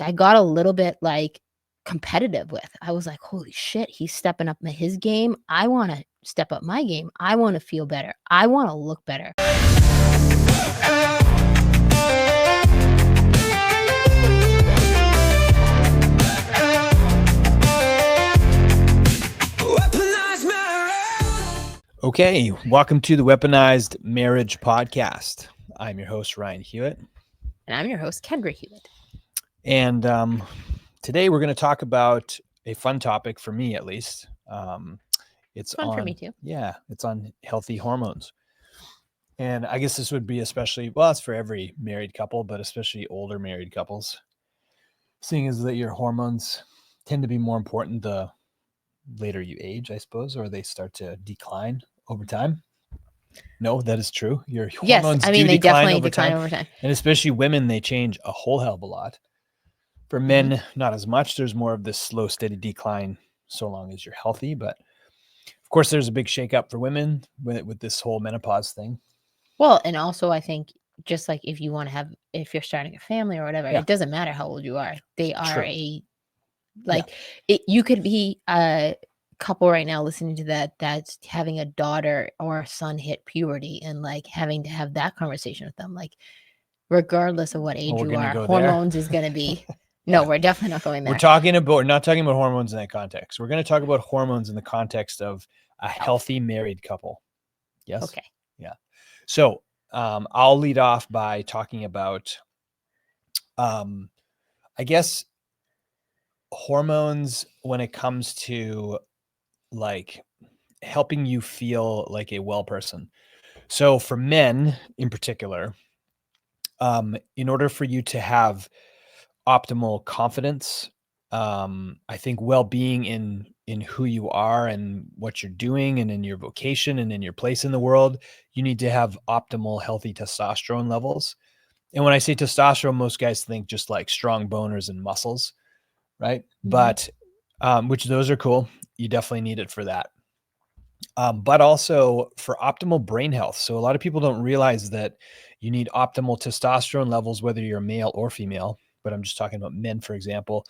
I got a little bit like competitive with. I was like, holy shit, he's stepping up his game. I want to step up my game. I want to feel better. I want to look better. Okay, welcome to the Weaponized Marriage Podcast. I'm your host, Ryan Hewitt. And I'm your host, Kendra Hewitt. And today we're going to talk about a fun topic for me, at least. It's fun for me too. Yeah, it's on healthy hormones. And I guess this would be especially, well, it's for every married couple, but especially older married couples. Seeing as that your hormones tend to be more important the later you age, I suppose, or they start to decline over time. No, that is true. Your hormones they definitely decline over time. And especially women, they change a whole hell of a lot. For men, not as much. There's more of this slow, steady decline so long as you're healthy. But of course, there's a big shakeup for women with this whole menopause thing. Well, and also I think just like if you're starting a family or whatever, It doesn't matter how old you are. They are you could be a couple right now listening to that's having a daughter or a son hit puberty and like having to have that conversation with them. Like, regardless of what age you are, hormones is going to be. No, we're definitely not going there. We're not talking about hormones in that context. We're going to talk about hormones in the context of a healthy married couple. Yes. Okay. Yeah. So I'll lead off by talking about, I guess, hormones when it comes to like helping you feel like a well person. So for men in particular, in order for you to have optimal confidence, I think well-being in who you are and what you're doing and in your vocation and in your place in the world, you need to have optimal, healthy testosterone levels. And when I say testosterone, most guys think just like strong boners and muscles, right? Mm-hmm. But which those are cool. You definitely need it for that. But also for optimal brain health. So a lot of people don't realize that you need optimal testosterone levels, whether you're male or female, but I'm just talking about men, for example.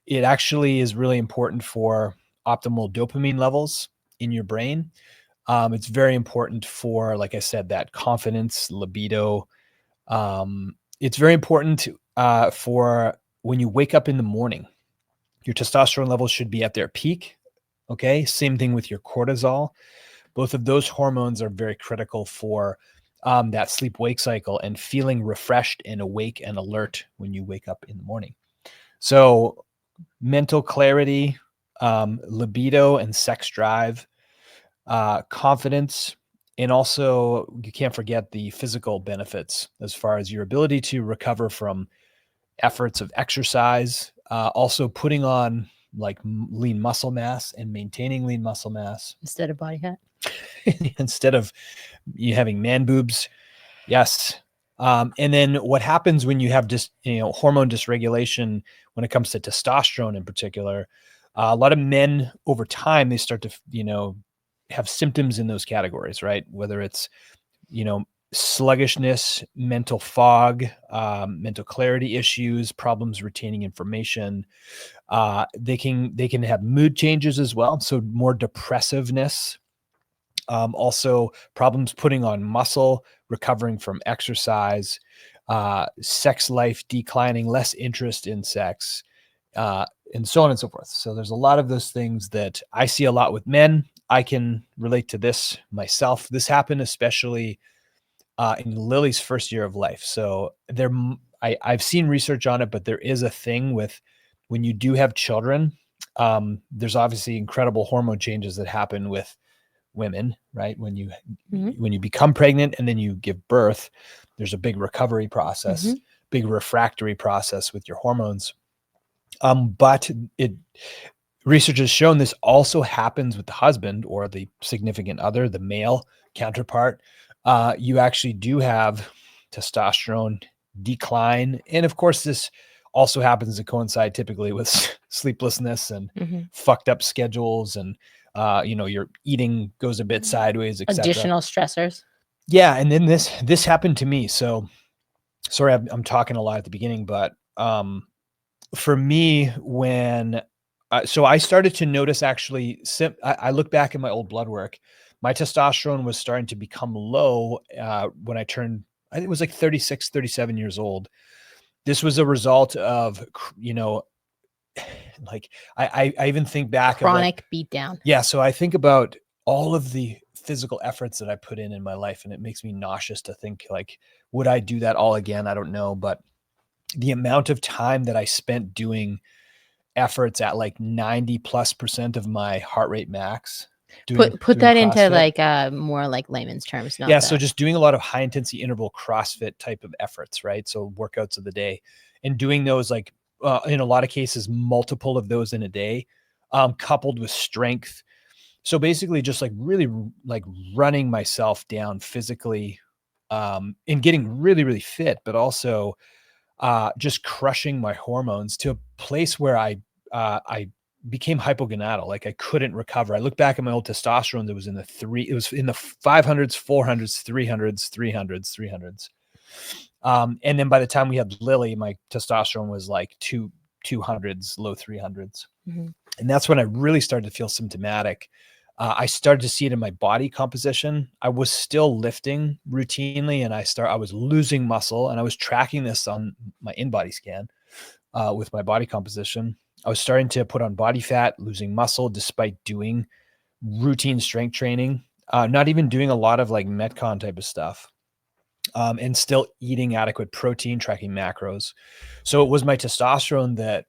It actually is really important for optimal dopamine levels in your brain. It's very important for, like I said, that confidence, libido. It's very important for when you wake up in the morning. Your testosterone levels should be at their peak. Okay. Same thing with your cortisol. Both of those hormones are very critical for that sleep-wake cycle and feeling refreshed and awake and alert when you wake up in the morning. So mental clarity, libido and sex drive, confidence, and also you can't forget the physical benefits as far as your ability to recover from efforts of exercise, also putting on like lean muscle mass and maintaining lean muscle mass. Instead of body fat. Instead of you having man boobs. Yes. And then what happens when you have just, hormone dysregulation when it comes to testosterone in particular, a lot of men over time, they start to, have symptoms in those categories, right? Whether it's, sluggishness, mental fog, mental clarity issues, problems retaining information. They can have mood changes as well. So more depressiveness. Also problems putting on muscle, recovering from exercise, sex life declining, less interest in sex, and so on and so forth. So there's a lot of those things that I see a lot with men. I can relate to this myself. This happened especially in Lily's first year of life. So I've seen research on it, but there is a thing with when you do have children, there's obviously incredible hormone changes that happen with women, right? When you become pregnant and then you give birth, there's a big recovery process, big refractory process with your hormones. But research has shown this also happens with the husband or the significant other, the male counterpart. You actually do have testosterone decline. And of course, this also happens to coincide typically with sleeplessness and fucked up schedules and your eating goes a bit sideways, etc. Additional stressors. Yeah. And then this happened to me. So sorry, I'm talking a lot at the beginning, but for me, when so I started to notice actually, I look back at my old blood work, my testosterone was starting to become low when I turned, I think it was like 36, 37 years old. This was a result of, like I even think back chronic of beatdown. Yeah. So I think about all of the physical efforts that I put in my life, and it makes me nauseous to think, like, would I do that all again? I don't know. But the amount of time that I spent doing efforts at like 90+% of my heart rate max. Put doing that into CrossFit. like more like layman's terms. Not Yeah. that. So just doing a lot of high intensity interval CrossFit type of efforts, right? So workouts of the day, and doing those like in a lot of cases, multiple of those in a day, coupled with strength. So basically just like really like running myself down physically, and getting really, really fit, but also just crushing my hormones to a place where I became hypogonadal. Like I couldn't recover. I look back at my old testosterone that was in it was in the 500s, 400s, 300s. And then by the time we had Lily, my testosterone was like 200s, low 300s. Mm-hmm. And that's when I really started to feel symptomatic. I started to see it in my body composition. I was still lifting routinely, and I was losing muscle, and I was tracking this on my in-body scan with my body composition. I was starting to put on body fat, losing muscle despite doing routine strength training, not even doing a lot of like Metcon type of stuff, and still eating adequate protein, tracking macros. So it was my testosterone that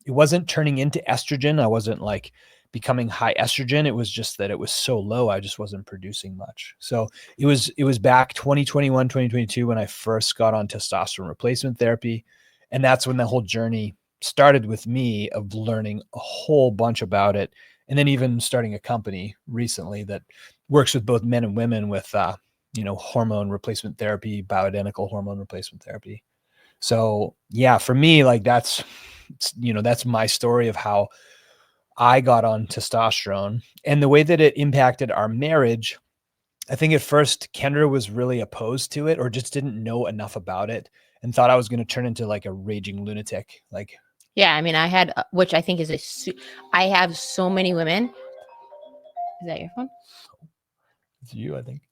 it wasn't turning into estrogen. I wasn't like becoming high estrogen. It was just that it was so low, I just wasn't producing much. So it was back 2021, 2022 when I first got on testosterone replacement therapy. And that's when the whole journey started with me of learning a whole bunch about it. And then even starting a company recently that works with both men and women with, hormone replacement therapy, bioidentical hormone replacement therapy. So yeah, for me, like that's my story of how I got on testosterone and the way that it impacted our marriage. I think at first Kendra was really opposed to it, or just didn't know enough about it and thought I was going to turn into like a raging lunatic. Like, yeah, I mean, I had, which I think is I have so many women. Is that your phone? It's you, I think.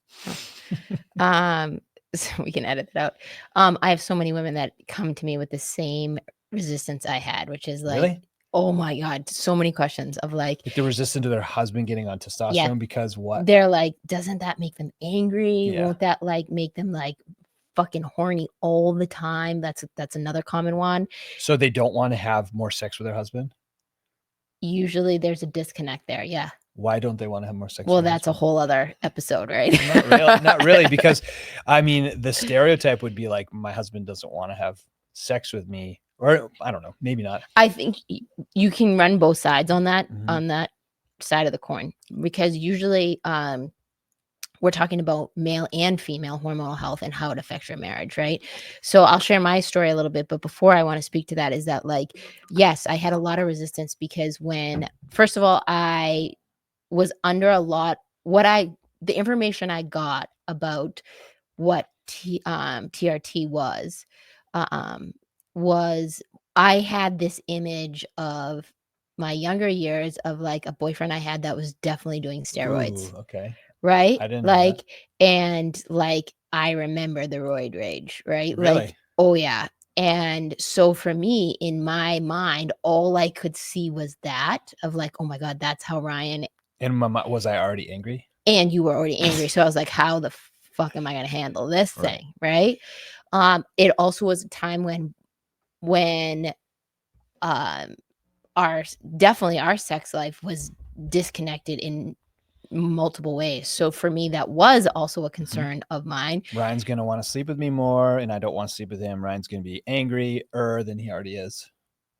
So we can edit it out. I have so many women that come to me with the same resistance I had, which is like, Really? oh my God, so many questions of like they're resistant to their husband getting on testosterone because what? They're like, doesn't that make them angry? Yeah. Won't that like make them like fucking horny all the time? That's another common one. So they don't want to have more sex with their husband? Usually there's a disconnect there. Yeah. Why don't they want to have more sex? Well, that's a whole other episode, right? Not really, because I mean, the stereotype would be like, my husband doesn't want to have sex with me, or I don't know, maybe not. I think you can run both sides on that, Mhm. on that side of the coin, because usually we're talking about male and female hormonal health and how it affects your marriage, right? So I'll share my story a little bit, but before I want to speak to that is that, like, yes, I had a lot of resistance because when, first of all, I was under a lot, the information I got about what TRT was I had this image of my younger years of like a boyfriend I had that was definitely doing steroids. Ooh, okay. Right? I didn't know like, that. and like, I remember the roid rage, right? Really? Like, oh yeah. And so for me, in my mind, all I could see was that of like, oh my God, that's how Ryan. And was I already angry? And you were already angry. So I was like, how the fuck am I going to handle this thing? Right. It also was a time when our sex life was disconnected in multiple ways. So for me, that was also a concern of mine. Ryan's going to want to sleep with me more, and I don't want to sleep with him. Ryan's going to be angrier than he already is.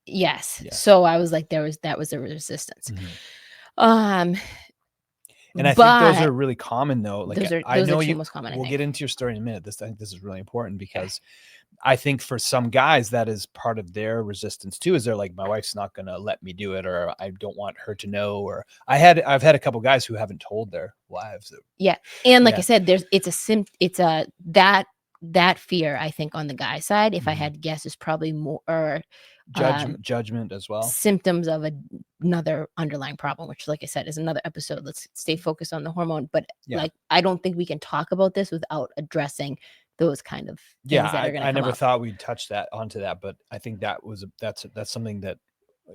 Yes. So I was like, that was a resistance. And I think those are really common though. Like, those I know are two most common. We'll get into your story in a minute. I think this is really important because I think for some guys that is part of their resistance too, is they're like, my wife's not going to let me do it, or I don't want her to know, or I've had a couple guys who haven't told their wives. And like I said, that that fear, I think, on the guy side, if I had to guess, is probably more judgment as well. Symptoms of another underlying problem, which, like I said, is another episode. Let's stay focused on the hormone. But like, I don't think we can talk about this without addressing those kind of things that are going to come I never up. thought we'd touch onto that, but I think that's something that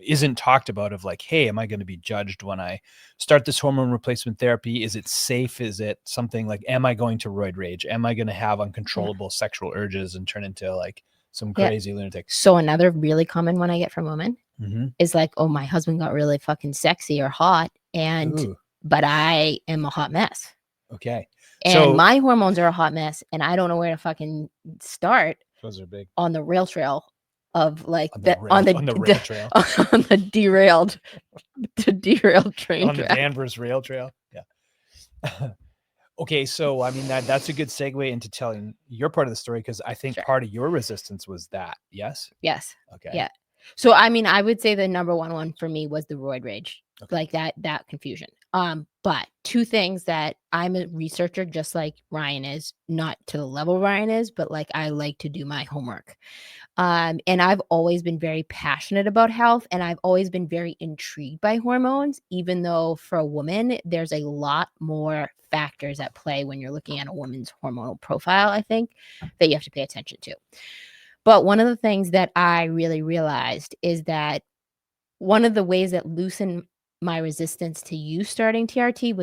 isn't talked about, of like, hey, am I going to be judged when I start this hormone replacement therapy? Is it safe? Is it something like, am I going to roid rage? Am I going to have uncontrollable sexual urges and turn into like some crazy lunatic? So another really common one I get from women is like, oh, my husband got really fucking sexy or hot, but I am a hot mess. Okay. And my hormones are a hot mess, and I don't know where to fucking start. Those are big. On the rail trail of like on the rail trail. On the derailed train on the Danvers rail trail. Yeah. Okay, so I mean that's a good segue into telling your part of the story, because I think part of your resistance was that. Yes. Okay. Yeah. So I mean, I would say the number one for me was the roid rage, like that confusion. But two things that I'm a researcher, just like Ryan is, not to the level Ryan is, but like I like to do my homework. And I've always been very passionate about health, and I've always been very intrigued by hormones, even though for a woman, there's a lot more factors at play when you're looking at a woman's hormonal profile, I think, that you have to pay attention to. But one of the things that I really realized is that one of the ways that loosened my resistance to you starting TRT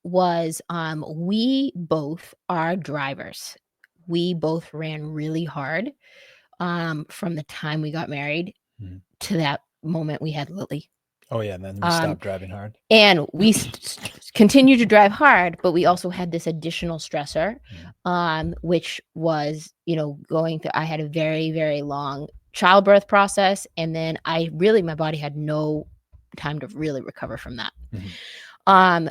was we both are drivers. We both ran really hard from the time we got married to that moment we had Lily. Oh, yeah. And then we stopped driving hard. And we continued to drive hard, but we also had this additional stressor, which was, going through, I had a very, very long childbirth process. And then my body had no time to really recover from that.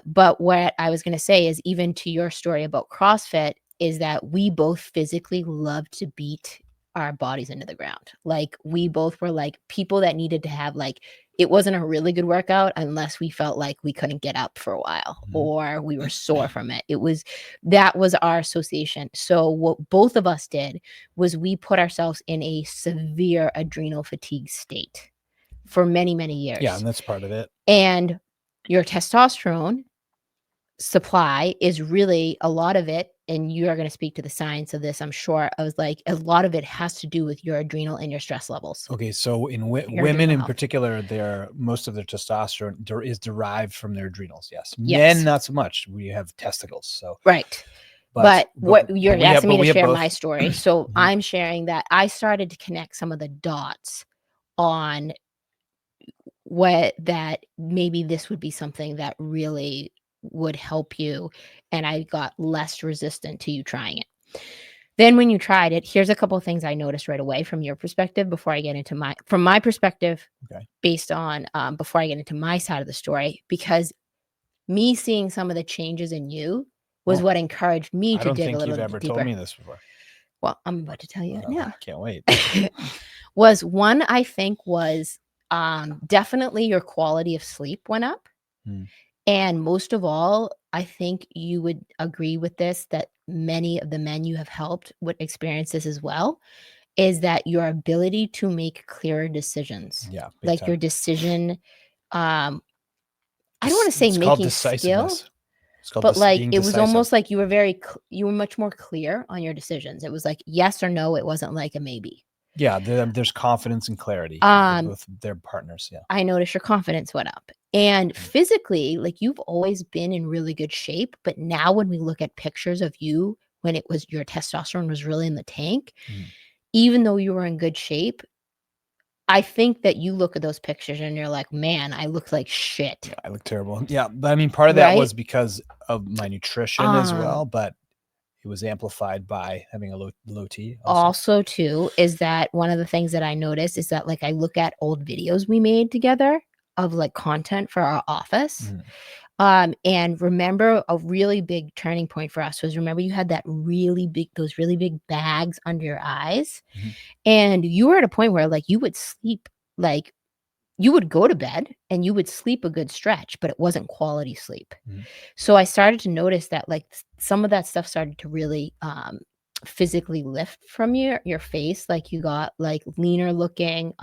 But what I was going to say is, even to your story about CrossFit, is that we both physically loved to beat our bodies into the ground. Like, we both were like people that needed to have, like, it wasn't a really good workout unless we felt like we couldn't get up for a while or we were sore from it. That was our association. So what both of us did was we put ourselves in a severe adrenal fatigue state for many, many years. Yeah, and that's part of it. And your testosterone supply is really a lot of it, and you are going to speak to the science of this, I'm sure. I was like, a lot of it has to do with your adrenal and your stress levels. Okay, so in women in particular, most of their testosterone is derived from their adrenals. Yes. Men, not so much. We have testicles. So right. But what you're asking me to share my story. So I'm sharing that I started to connect some of the dots on that maybe this would be something that really would help you, and I got less resistant to you trying it. Then when you tried it, here's a couple of things I noticed right away from your perspective before I get into my perspective, based on before I get into my side of the story, because me seeing some of the changes in you was what encouraged me to dig a little deeper. I don't think you've ever told me this before. Well, I'm about to tell you now. I can't wait. Was one, I think, was definitely your quality of sleep went up. And most of all, I think you would agree with this, that many of the men you have helped would experience this as well, is that your ability to make clearer decisions. Yeah. Like time. Your decision, I don't want to say making skill, but like it was almost like you were much more clear on your decisions. It was like yes or no. It wasn't like a maybe. Yeah, there's confidence and clarity with their partners. Yeah, I noticed your confidence went up. And physically, like, you've always been in really good shape. But now when we look at pictures of you when it was your testosterone was really in the tank, even though you were in good shape, I think that you look at those pictures and you're like, man, I look like shit. Yeah, I look terrible. Yeah, but I mean, part of that was because of my nutrition as well, but it was amplified by having a low T. Also, too, is that one of the things that I noticed is that, like, I look at old videos we made together of like content for our office. And remember, a really big turning point for us was, remember, you had those really big bags under your eyes. And you were at a point where, like, you would sleep, like, you would go to bed and you would sleep a good stretch, but it wasn't quality sleep. So I started to notice that, like, some of that stuff started to really physically lift from your face. Like you got like leaner looking,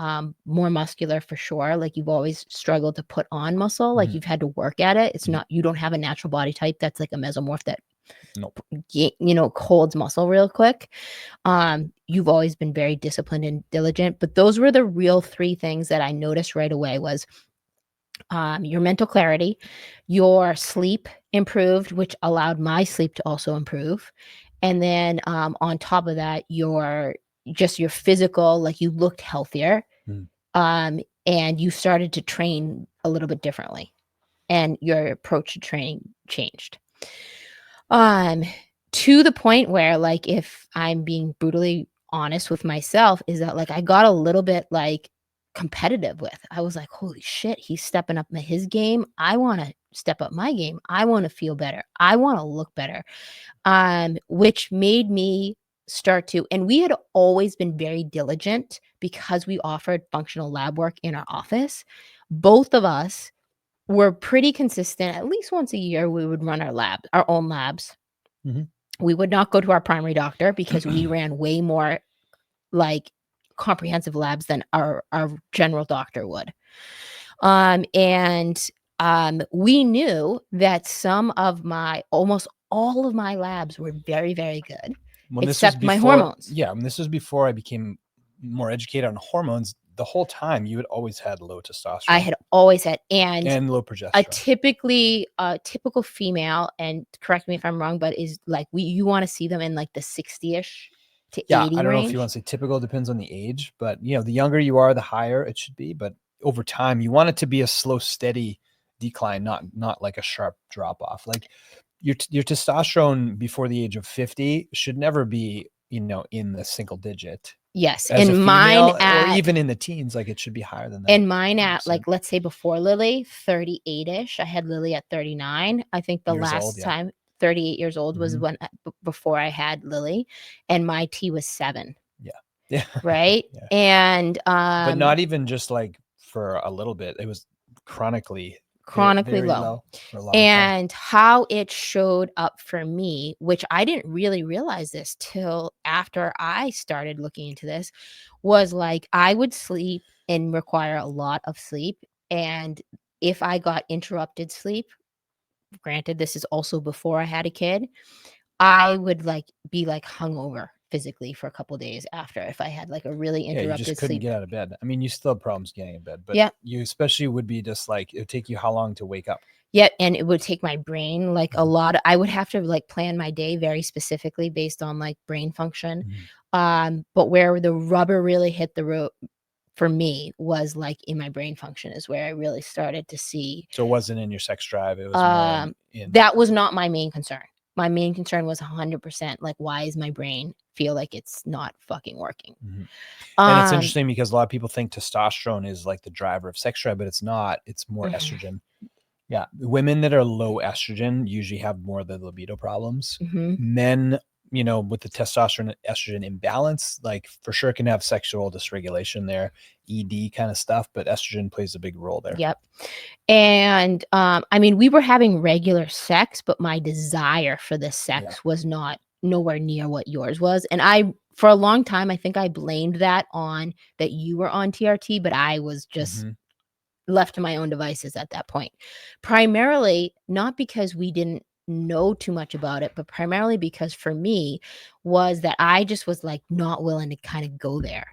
more muscular for sure. Like you've always struggled to put on muscle. Like you've had to work at it. It's not, you don't have a natural body type that's like a mesomorph that, Nope. holds muscle real quick. You've always been very disciplined and diligent, but those were the real 3 things that I noticed right away was your mental clarity, your sleep improved, which allowed my sleep to also improve. And then on top of that, your physical, like you looked healthier, and you started to train a little bit differently, and your approach to training changed. To the point where, like, if I'm being brutally honest with myself, is that like I got a little bit like competitive with. I was like, holy shit, he's stepping up his game. I want to step up my game. I want to feel better. I want to look better. Which made me start to, and we had always been very diligent because we offered functional lab work in our office. Both of us were pretty consistent. At least once a year, we would run our own labs. We would not go to our primary doctor because we ran way more like comprehensive labs than our general doctor would. And we knew that almost all of my labs were very, very good, except my hormones. Yeah, and this was before I became more educated on hormones. The whole time you had always had low testosterone. I had always had, and low progesterone. A typical female, and correct me if I'm wrong, but is like you want to see them in like the 60-ish to 80 range. I don't know if you want to say typical, depends on the age, but the younger you are, the higher it should be. But over time, you want it to be a slow, steady decline, not like a sharp drop off. Like your testosterone before the age of 50 should never be, in the single digit. Yes, and mine or even in the teens, like it should be higher than that. And mine at like, let's say before Lily, 38-ish. I had Lily at 39. I think the last time 38 years old was when before I had Lily, and my T was 7. Yeah. Right. Yeah. And but not even just like for a little bit. It was chronically very low for a long time. How it showed up for me, which I didn't really realize this till after I started looking into this, was like I would sleep and require a lot of sleep. And if I got interrupted sleep, granted, this is also before I had a kid, I would like be like hungover physically for a couple of days after if I had like a really interrupted you just couldn't sleep. Get out of bed. I mean, you still have problems getting in bed, but you especially would be just like, it would take you how long to wake up? Yeah, and it would take my brain like a lot. I would have to like plan my day very specifically based on like brain function. But where the rubber really hit the road for me was like in my brain function is where I really started to see. So it wasn't in your sex drive. It was more in that was not my main concern. My main concern was 100% like, why is my brain feel like it's not fucking working? And it's interesting because a lot of people think testosterone is like the driver of sex drive, but it's not. It's more estrogen. Yeah. Women that are low estrogen usually have more of the libido problems. Men, with the testosterone estrogen imbalance, like for sure can have sexual dysregulation there, ED kind of stuff, but estrogen plays a big role there. Yep. And I mean, we were having regular sex, but my desire for this sex was nowhere near what yours was. And for a long time, I think I blamed that on that you were on TRT, but I was just left to my own devices at that point. Primarily, not because we didn't know too much about it, but primarily because for me was that I just was like not willing to kind of go there.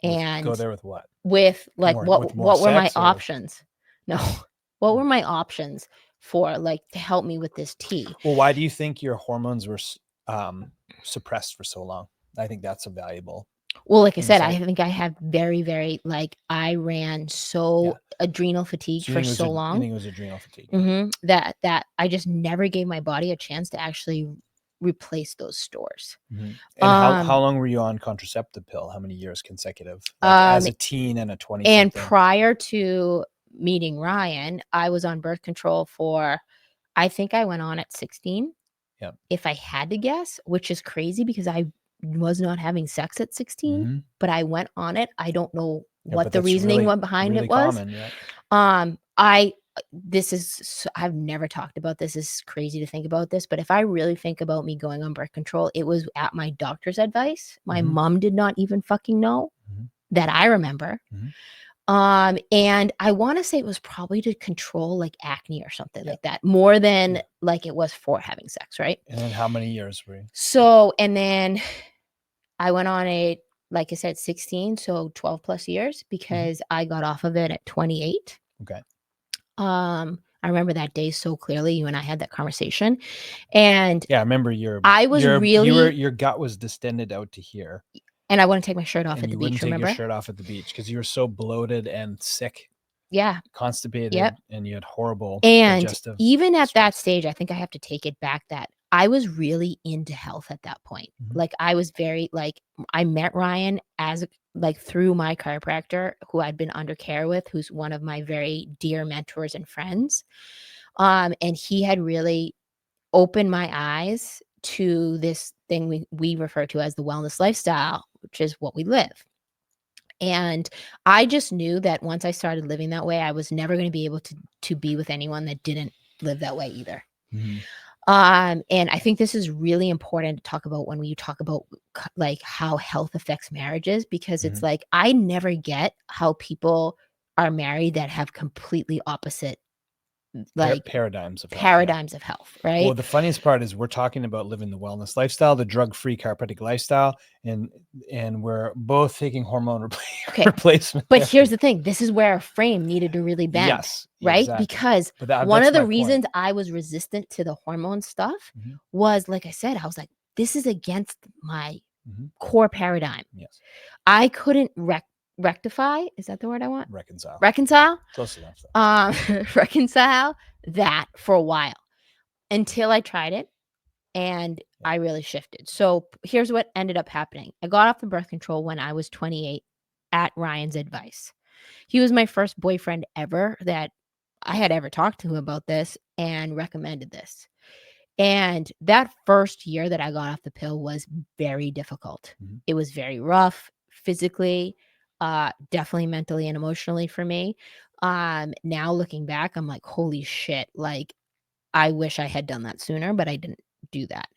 And go there with what? With like what were my options? No. What were my options for like to help me with this T? Well, why do you think your hormones were suppressed for so long? I think that's a valuable. Well, like I said, I think I have very, very like I ran adrenal fatigue for so long. I think it was adrenal fatigue. That I just never gave my body a chance to actually replace those stores. And how long were you on contraceptive pill? How many years consecutive? Like as a teen and a 20 and prior to meeting Ryan, I was on birth control for, I think I went on at 16. Yeah. If I had to guess, which is crazy because I was not having sex at 16, but I went on it. I don't know what the reasoning behind it was. Common, I've never talked about this. It's crazy to think about this, but if I really think about me going on birth control, it was at my doctor's advice. My mom did not even fucking know that I remember. And I want to say it was probably to control like acne or something like that, more than like it was for having sex, right? And then how many years were you? So, and then I went on like I said, 16, so 12 plus years, because I got off of it at 28. Okay. I remember that day so clearly. You and I had that conversation, and I remember your gut was distended out to here, and I wouldn't take my shirt off and at the you beach. wouldn't take Remember? your shirt off at the beach because you were so bloated and sick. Yeah, constipated, and you had horrible and digestive. Even at that stage, I think I have to take it back that I was really into health at that point. Like I was very like I met Ryan as like through my chiropractor who I'd been under care with, who's one of my very dear mentors and friends. And he had really opened my eyes to this thing we refer to as the wellness lifestyle, which is what we live. And I just knew that once I started living that way, I was never going to be able to be with anyone that didn't live that way either. And I think this is really important to talk about when you talk about like how health affects marriages, because it's like, I never get how people are married that have completely opposite like paradigms of health, right? Well, the funniest part is we're talking about living the wellness lifestyle, the drug-free chiropractic lifestyle, and we're both taking hormone replacement. But here's the thing: this is where our frame needed to really bend, right? Exactly. Because one of the reasons I was resistant to the hormone stuff was, like I said, I was like, this is against my core paradigm. Yes, I couldn't rectify. Is that the word I want? Reconcile. Close enough. Reconcile that for a while until I tried it, and I really shifted. So here's what ended up happening. I got off the birth control when I was 28 at Ryan's advice. He was my first boyfriend ever that I had ever talked to him about this and recommended this. And that first year that I got off the pill was very difficult. It was very rough physically, definitely mentally and emotionally for me. Now looking back, I'm like, holy shit, like I wish I had done that sooner, but I didn't do that.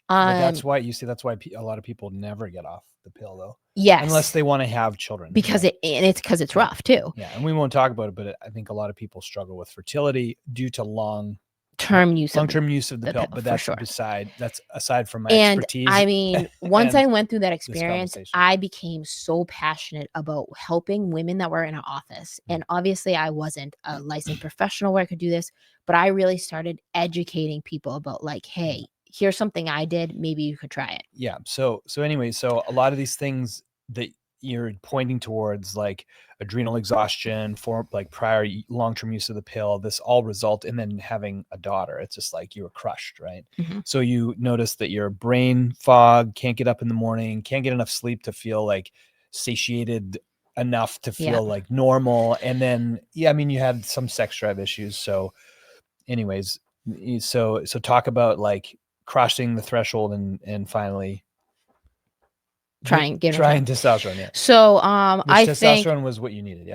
But that's why a lot of people never get off the pill though. Yes. Unless they want to have children. Because it's rough too. Yeah. And we won't talk about it, but I think a lot of people struggle with fertility due to long-term use of the pill. But that's aside from my expertise. I mean, once I went through that experience, I became so passionate about helping women that were in our office. And obviously I wasn't a licensed professional where I could do this, but I really started educating people about like, hey, here's something I did. Maybe you could try it. Yeah. So anyway, so a lot of these things that you're pointing towards, like adrenal exhaustion, for like prior long-term use of the pill, this all result in then having a daughter. It's just like you were crushed, right? So you notice that your brain fog, can't get up in the morning, can't get enough sleep to feel like satiated enough to feel like normal. And then, I mean, you had some sex drive issues. So anyways, so talk about like crossing the threshold and finally trying testosterone. Yeah. So I think testosterone was what you needed.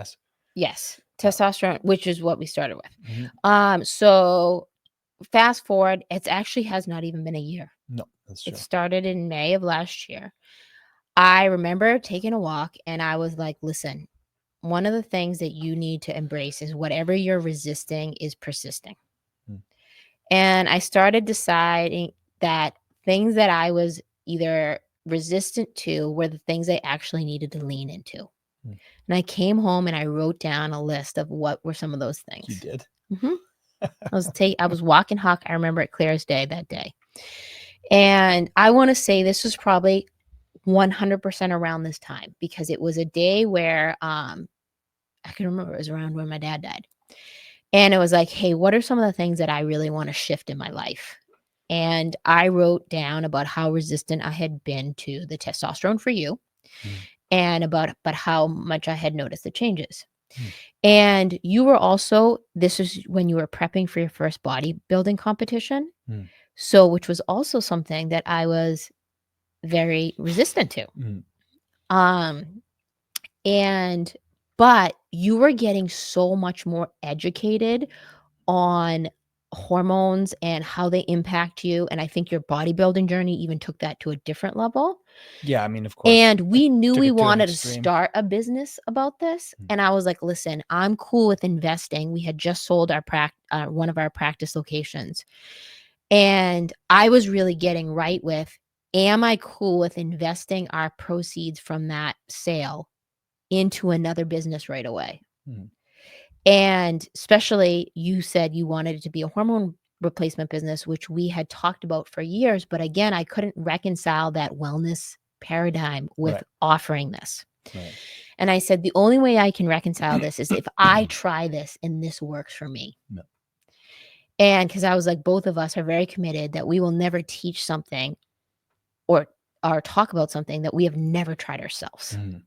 Yes, testosterone, which is what we started with. So fast forward, it actually has not even been a year. No, that's true. It started in May of last year. I remember taking a walk and I was like, listen, one of the things that you need to embrace is whatever you're resisting is persisting. And I started deciding that things that I was either resistant to were the things I actually needed to lean into. And I came home and I wrote down a list of what were some of those things. You did? I was walking Huck. I remember it clear as day that day. And I want to say this was probably 100% around this time, because it was a day where I can remember it was around when my dad died. And it was like, hey, what are some of the things that I really want to shift in my life? And I wrote down about how resistant I had been to the testosterone for you, and about how much I had noticed the changes. And you were also, this is when you were prepping for your first bodybuilding competition. So, which was also something that I was very resistant to. But but you were getting so much more educated on hormones and how they impact you, and I think your bodybuilding journey even took that to a different level. Yeah, I mean, of course. And we knew took we it to an wanted to extreme. start a business about this, Mm. and I was like, "Listen, I'm cool with investing." We had just sold our one of our practice locations, and I was really getting right with, am I cool with investing our proceeds from that sale into another business right away? Mhm. And especially, you said you wanted it to be a hormone replacement business, which we had talked about for years, but again, I couldn't reconcile that wellness paradigm with Right. offering this. Right. And I said, the only way I can reconcile this is if I try this and this works for me. No. And because I was like, both of us are very committed that we will never teach something or talk about something that we have never tried ourselves. Mhm.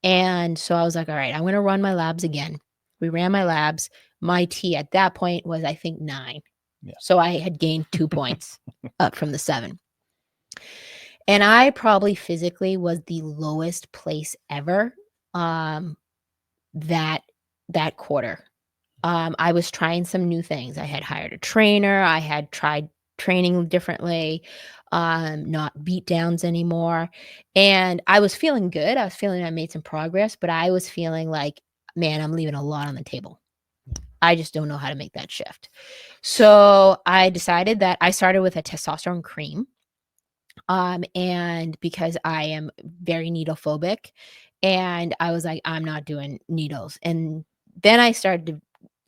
And so I was like, all right, I'm going to run my labs again. We ran my labs. My T at that point was, I think, 9. Yeah. So I had gained 2 points up from the 7. And I probably physically was the lowest place ever that quarter. I was trying some new things. I had hired a trainer. I had tried training differently, not beat downs anymore. And I was feeling good. I was feeling I made some progress, but I was feeling like, man, I'm leaving a lot on the table. I just don't know how to make that shift. So I decided that I started with a testosterone cream. And because I am very needle phobic, and I was like, I'm not doing needles. And then I started to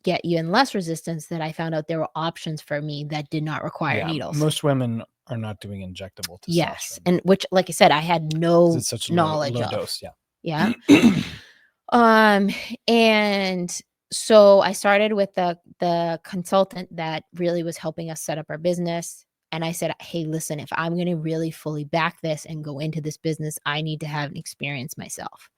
get even less resistance, that I found out there were options for me that did not require needles. Most women are not doing injectable testosterone. Yes. And which, like I said, I had 'Cause no it's such a knowledge low of. dose. Yeah. And so I started with the consultant that really was helping us set up our business. And I said, hey, listen, if I'm going to really fully back this and go into this business, I need to have an experience myself.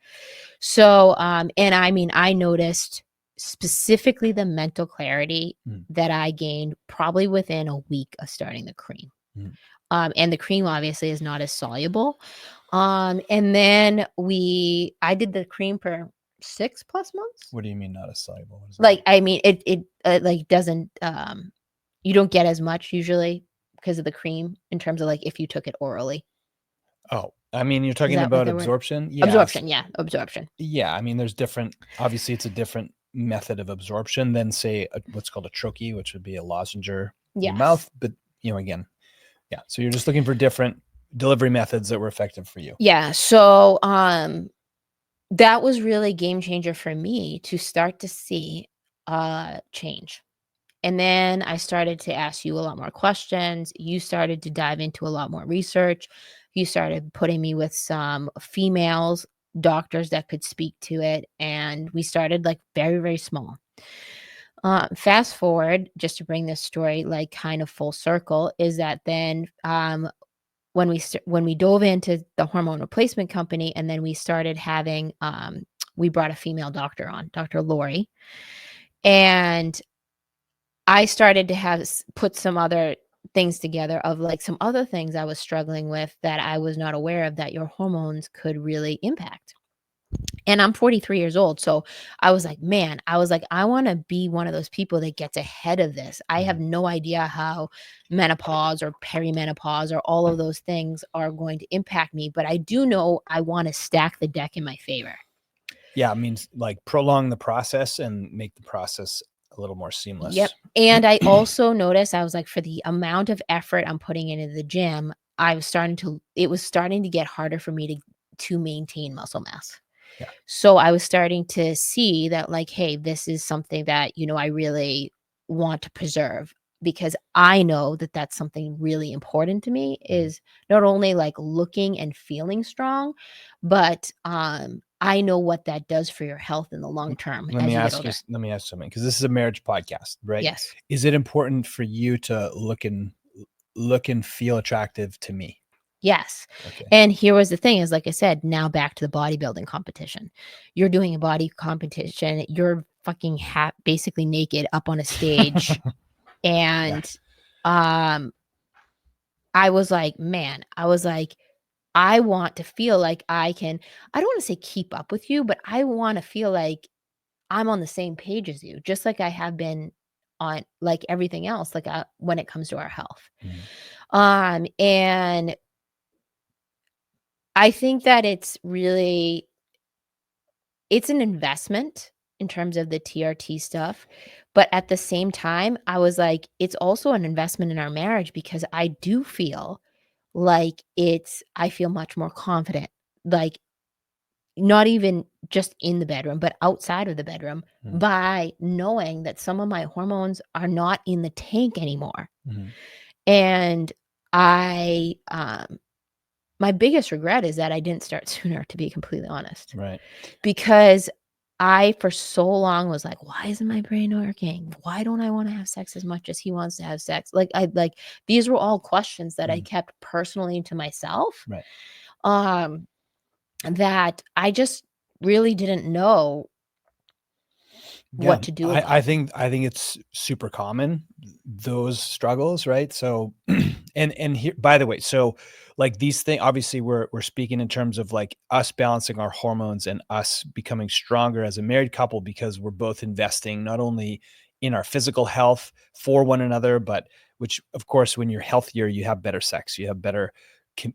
So, and I mean, I noticed specifically the mental clarity that I gained probably within a week of starting the cream. And the cream obviously is not as soluble. And then I did the cream for 6+ months. What do you mean not as soluble? Like, I mean, it like doesn't, you don't get as much usually because of the cream in terms of like if you took it orally. Oh, I mean, you're talking about absorption? Yeah. Absorption. Yeah. Absorption. Yeah. I mean, there's obviously it's a different method of absorption than, say, what's called a troche, which would be a lozenge in your mouth. But, again, yeah. So you're just looking for different delivery methods that were effective for you. Yeah. So, that was really a game changer for me to start to see change. And then I started to ask you a lot more questions. You started to dive into a lot more research. You started putting me with some females, doctors that could speak to it. And we started like very, very small. Fast forward, just to bring this story like kind of full circle, is that then when we dove into the hormone replacement company, and then we started having, we brought a female doctor on, Dr. Lori, and I started to put some other things together of like some other things I was struggling with that I was not aware of, that your hormones could really impact. And I'm 43 years old. So I was like, man, I want to be one of those people that gets ahead of this. I have no idea how menopause or perimenopause or all of those things are going to impact me, but I do know I want to stack the deck in my favor. Yeah. It means like prolong the process and make the process a little more seamless. Yep. And I also noticed, I was like, for the amount of effort I'm putting into the gym, it was starting to get harder for me to maintain muscle mass. Yeah. So I was starting to see that like, hey, this is something that, I really want to preserve, because I know that that's something really important to me, is not only like looking and feeling strong, but I know what that does for your health in the long term. Let me ask you something, because this is a marriage podcast, right? Yes. Is it important for you to look and feel attractive to me? Yes. Okay. And here was the thing, is like I said, now back to the bodybuilding competition. You're doing a body competition. You're fucking basically naked up on a stage. And I was like, man, I want to feel like I don't want to say keep up with you, but I want to feel like I'm on the same page as you, just like I have been on like everything else, like when it comes to our health. And I think that it's an investment in terms of the TRT stuff. But at the same time, I was like, it's also an investment in our marriage because I do feel like I feel much more confident, like not even just in the bedroom, but outside of the bedroom by knowing that some of my hormones are not in the tank anymore. And my biggest regret is that I didn't start sooner, to be completely honest. Right. Because I, for so long, was like, why isn't my brain working? Why don't I want to have sex as much as he wants to have sex? These were all questions that I kept personally to myself. Right. That I just really didn't know what to do about. I think it's super common, those struggles, right? So and here, by the way, so like these things, obviously we're speaking in terms of like us balancing our hormones and us becoming stronger as a married couple because we're both investing not only in our physical health for one another, but which of course when you're healthier, you have better sex, you have better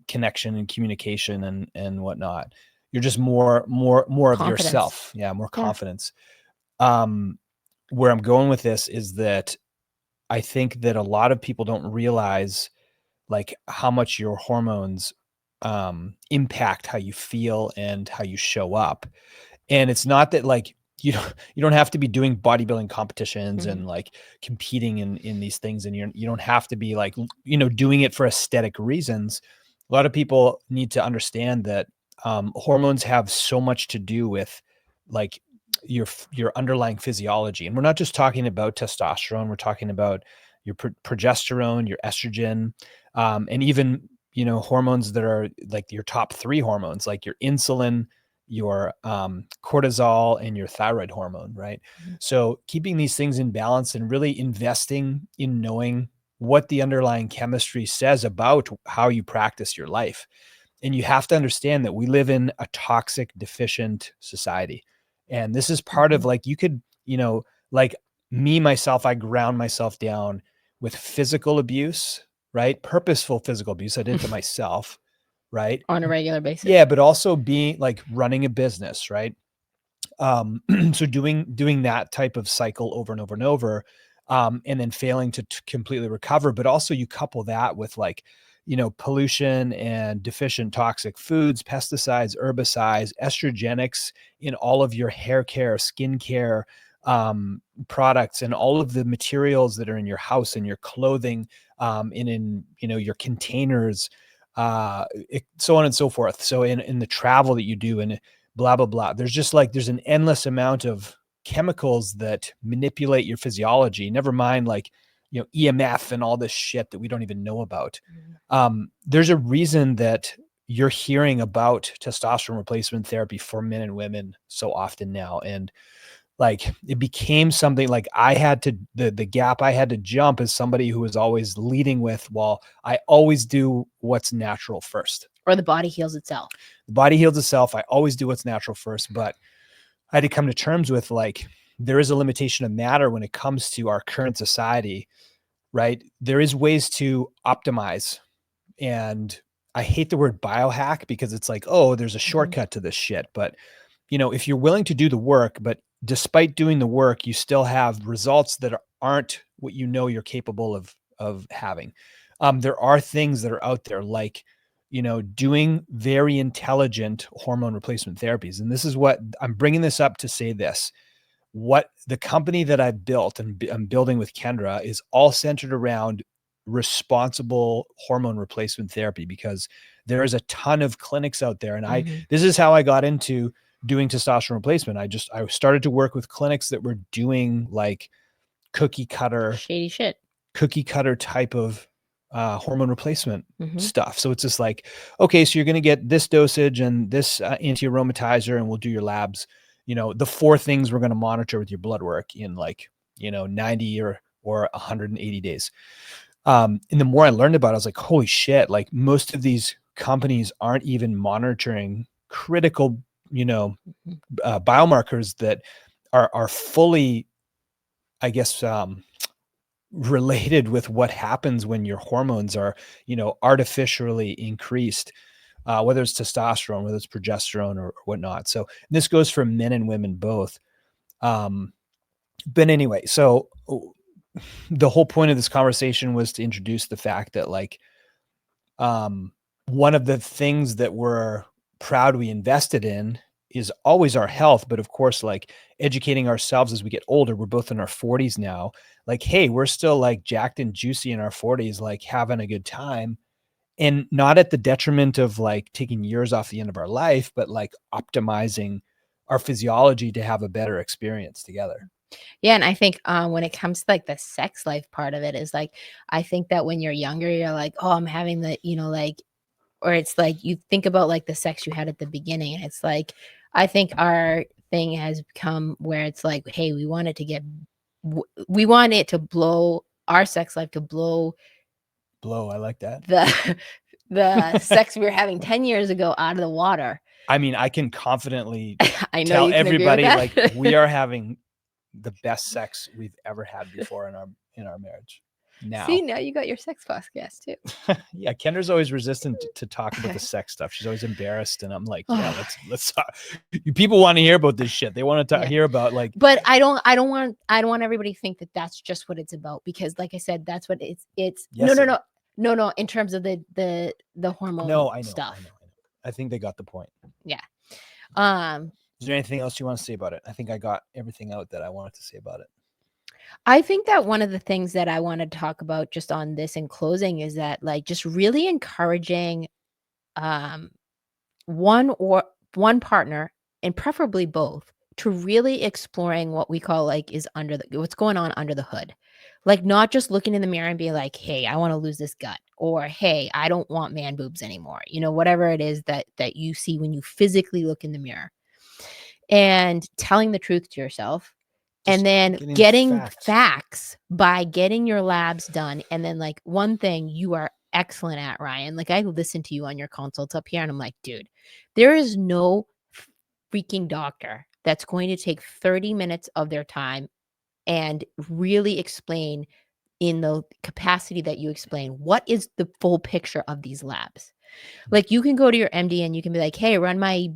connection and communication and whatnot. You're just more of yourself. Yeah, more confidence. Where I'm going with this is that I think that a lot of people don't realize like how much your hormones impact how you feel and how you show up. And it's not that like you don't have to be doing bodybuilding competitions and like competing in these things, and you don't have to be like doing it for aesthetic reasons. A lot of people need to understand that hormones have so much to do with like your underlying physiology. And we're not just talking about testosterone, we're talking about your progesterone, your estrogen, and even hormones that are like your top 3 hormones, like your insulin, your cortisol, and your thyroid hormone, right? So keeping these things in balance and really investing in knowing what the underlying chemistry says about how you practice your life. And you have to understand that we live in a toxic, deficient society. And this is part of like, you could, like myself, I ground myself down with physical abuse, right? Purposeful physical abuse I did to myself, right? On a regular basis. Yeah, but also being like running a business, right? So doing that type of cycle over and over and over, and then failing to completely recover. But also you couple that with like, pollution and deficient toxic foods, pesticides, herbicides, estrogenics in all of your hair care, skin care, products, and all of the materials that are in your house and your clothing, and in, your containers, so on and so forth. So in the travel that you do and blah, blah, blah, there's an endless amount of chemicals that manipulate your physiology, never mind like, EMF and all this shit that we don't even know about. There's a reason that you're hearing about testosterone replacement therapy for men and women so often now. And like, it became something like I had to, the gap I had to jump as somebody who was always leading with, well, I always do what's natural first. Or the body heals itself. The body heals itself. I always do what's natural first. But I had to come to terms with like, there is a limitation of matter when it comes to our current society, right? There is ways to optimize. And I hate the word biohack because it's like, oh, there's a shortcut to this shit. But, if you're willing to do the work, but despite doing the work, you still have results that aren't what you're capable of having. There are things that are out there like, doing very intelligent hormone replacement therapies. And this is what I'm bringing this up to say this. What the company that I've built and I'm building with Kendra is all centered around responsible hormone replacement therapy, because there is a ton of clinics out there. And this is how I got into doing testosterone replacement. I started to work with clinics that were doing like shady shit, cookie cutter type of hormone replacement stuff. So it's just like, okay, so you're going to get this dosage and this anti-aromatizer, and we'll do your labs. The 4 things we're going to monitor with your blood work in like, 90 or 180 days. And the more I learned about it, I was like, holy shit, like most of these companies aren't even monitoring critical, biomarkers that are fully, I guess, related with what happens when your hormones are, artificially increased, whether it's testosterone, whether it's progesterone or whatnot. So this goes for men and women both. But anyway, so the whole point of this conversation was to introduce the fact that like, one of the things that we're proud we invested in is always our health. But of course, like educating ourselves as we get older, we're both in our 40s now. Like, hey, we're still like jacked and juicy in our 40s, like having a good time, and not at the detriment of like taking years off the end of our life, but like optimizing our physiology to have a better experience together. Yeah, and I think when it comes to like the sex life part of it is like, I think that when you're younger, you're like, oh, I'm having the, like, or it's like you think about like the sex you had at the beginning, and it's like, I think our thing has become where it's like, hey, we want it to get, we want it to blow our sex life to blow. I like that. The sex we were having 10 years ago out of the water. I mean, I can confidently I know tell you can everybody agree with that. like we are having the best sex we've ever had before in our marriage. Now. See, now you got your sex podcast too. Yeah, Kendra's always resistant to talk about the sex stuff. She's always embarrassed, and I'm like, yeah, let's talk. People want to hear about this shit. They want to hear about like. But I don't want everybody to think that that's just what it's about, because like I said, that's what it's. Yes, no. In terms of the hormone stuff. I know. I think they got the point. Yeah. Is there anything else you want to say about it? I think I got everything out that I wanted to say about it. I think that one of the things that I want to talk about just on this in closing is that like just really encouraging one partner, and preferably both, to really exploring what we call like is what's going on under the hood. Like not just looking in the mirror and being like, hey, I want to lose this gut, or hey, I don't want man boobs anymore. Whatever it is that you see when you physically look in the mirror, and telling the truth to yourself. Just and then getting facts by getting your labs done. And then like one thing you are excellent at, Ryan, like I listen to you on your consults up here and I'm like, dude, there is no freaking doctor that's going to take 30 minutes of their time and really explain in the capacity that you explain what is the full picture of these labs. Like you can go to your MD and you can be like, hey, run my,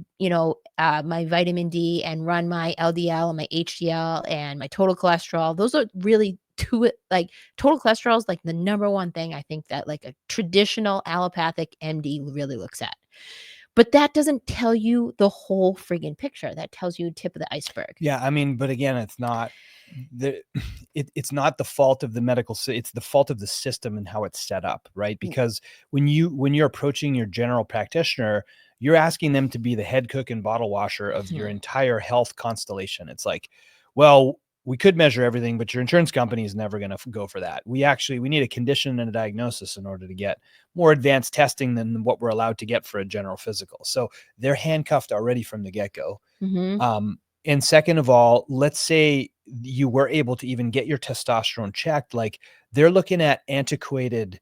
my vitamin D and run my LDL and my HDL and my total cholesterol. Those are really like total cholesterol is like the number one thing I think that like a traditional allopathic MD really looks at. But that doesn't tell you the whole friggin' picture. That tells you tip of the iceberg. Yeah, I mean, but again, it's not it's not the fault of the medical. It's the fault of the system and how it's set up, right? Because when you're approaching your general practitioner, you're asking them to be the head cook and bottle washer of your entire health constellation. It's like, well, we could measure everything, but your insurance company is never going to go for that. We need a condition and a diagnosis in order to get more advanced testing than what we're allowed to get for a general physical. So they're handcuffed already from the get-go. And second of all, let's say you were able to even get your testosterone checked. Like they're looking at antiquated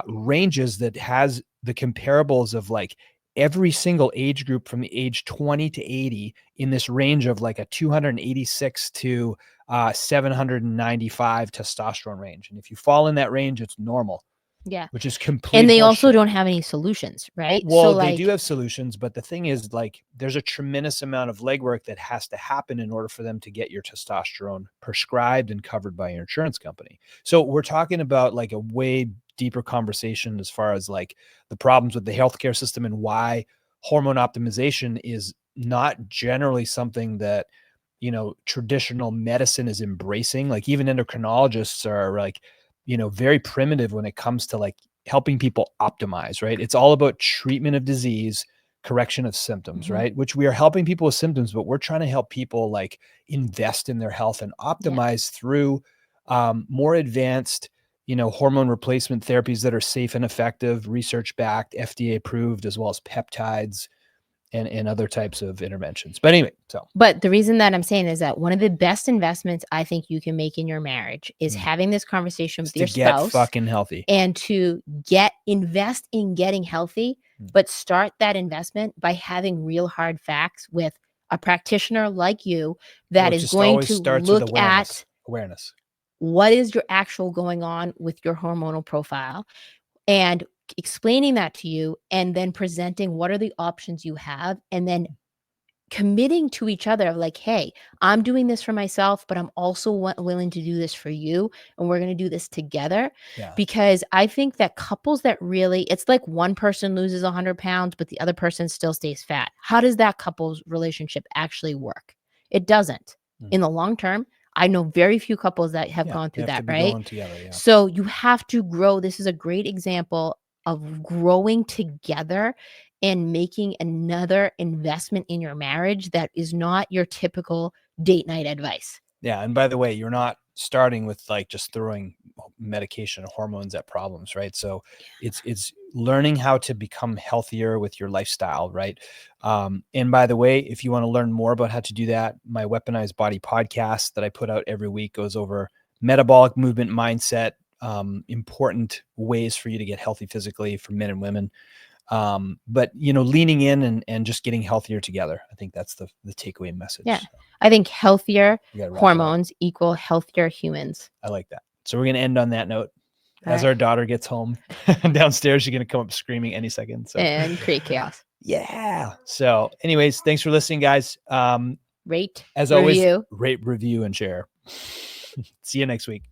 ranges that has the comparables of like every single age group from the age 20 to 80 in this range of like a 286 to 795 testosterone range. And if you fall in that range, it's normal. Yeah. Which is complete. And they also don't have any solutions, right? Well, they do have solutions, but the thing is like there's a tremendous amount of legwork that has to happen in order for them to get your testosterone prescribed and covered by your insurance company. So we're talking about like a way deeper conversation as far as like the problems with the healthcare system and why hormone optimization is not generally something that, traditional medicine is embracing. Like even endocrinologists are like, very primitive when it comes to like helping people optimize, right? It's all about treatment of disease, correction of symptoms, right? Which we are helping people with symptoms, but we're trying to help people like invest in their health and optimize through more advanced, hormone replacement therapies that are safe and effective, research-backed, FDA approved, as well as peptides and other types of interventions. But anyway, But the reason that I'm saying is that one of the best investments I think you can make in your marriage is having this conversation with your spouse. Get fucking healthy. And to invest in getting healthy, but start that investment by having real hard facts with a practitioner like you that is just going always to starts with look at awareness. What is your actual going on with your hormonal profile, and explaining that to you, and then presenting what are the options you have, and then committing to each other of like, hey, I'm doing this for myself, but I'm also willing to do this for you. And we're going to do this together. Yeah. Because I think that couples that really, it's like one person loses 100 pounds, but the other person still stays fat. How does that couple's relationship actually work? It doesn't. In the long term, I know very few couples that have gone through that, right? Going together, yeah. So you have to grow. This is a great example of growing together and making another investment in your marriage that is not your typical date night advice. Yeah. And by the way, you're not starting with like just throwing medication or hormones at problems, right? So it's learning how to become healthier with your lifestyle, right? And by the way, if you want to learn more about how to do that, my Weaponized Body podcast that I put out every week goes over metabolic movement mindset, important ways for you to get healthy physically for men and women. But leaning in and just getting healthier together. I think that's the takeaway message. Yeah. I think healthier hormones equal healthier humans. I like that. So we're going to end on that note. As our daughter gets home downstairs, she's going to come up screaming any second. So and create chaos. Yeah. So anyways, thanks for listening, guys. Rate, as review. Always, rate, review, and share. See you next week.